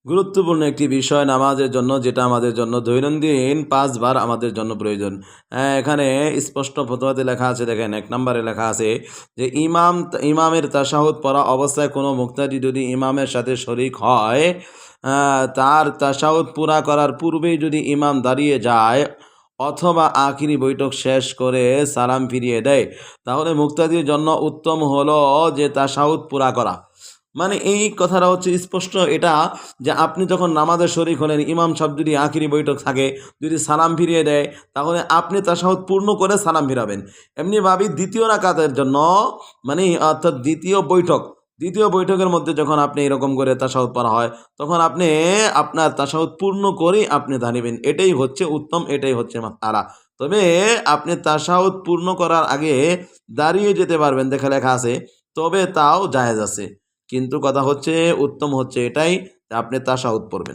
গুরুত্বপূর্ণ একটি বিষয় নামাজের জন্য, যেটা আমাদের জন্য দৈনন্দিন ৫ বার আমাদের জন্য প্রয়োজন। এখানে স্পষ্ট ফতোয়াতে লেখা আছে, দেখেন ১ নম্বরে লেখা আছে যে ইমামের তাশাহুদ পড়া অবস্থায় কোনো মুক্তাদি যদি ইমামের সাথে শরিক হয়, তার তাশাহুদ পুরা করার পূর্বেই যদি ইমাম দাঁড়িয়ে যায় অথবা আখিরি বৈঠক শেষ করে সালাম ফিরিয়ে দেয়, তাহলে মুক্তাদির জন্য উত্তম হলো যে তাশাহুদ পুরা করা। মানে এই কথাটা হচ্ছে স্পষ্ট এটা, যে আপনি যখন নামাজের শরিক হলেন, ইমাম সাহেব যদি আখিরি বৈঠক থাকে, যদি সালাম ফিরিয়ে দেয়, তাহলে আপনি তাশাহুদ পূর্ণ করে সালাম ফিরাবেন। এমনিভাবেই দ্বিতীয় রাকাতের জন্য, মানে অর্থাৎ দ্বিতীয় বৈঠকের মধ্যে যখন আপনি এরকম করে তাশাহুদ পড়া হয়, তখন আপনি আপনার তাশাহুদ পূর্ণ করেই আপনি দাঁড়িবেন। এটাই হচ্ছে উত্তম, এটাই হচ্ছে মাসআলা। তবে আপনি তাশাহুদ পূর্ণ করার আগে দাঁড়িয়ে যেতে পারবেন, দেখা লেখা আছে, তবে তাও জায়েজ আছে। কিন্তু কথা হচ্ছে, উত্তম হচ্ছে এটাই যে আপনি তাশাহুদ পড়বেন।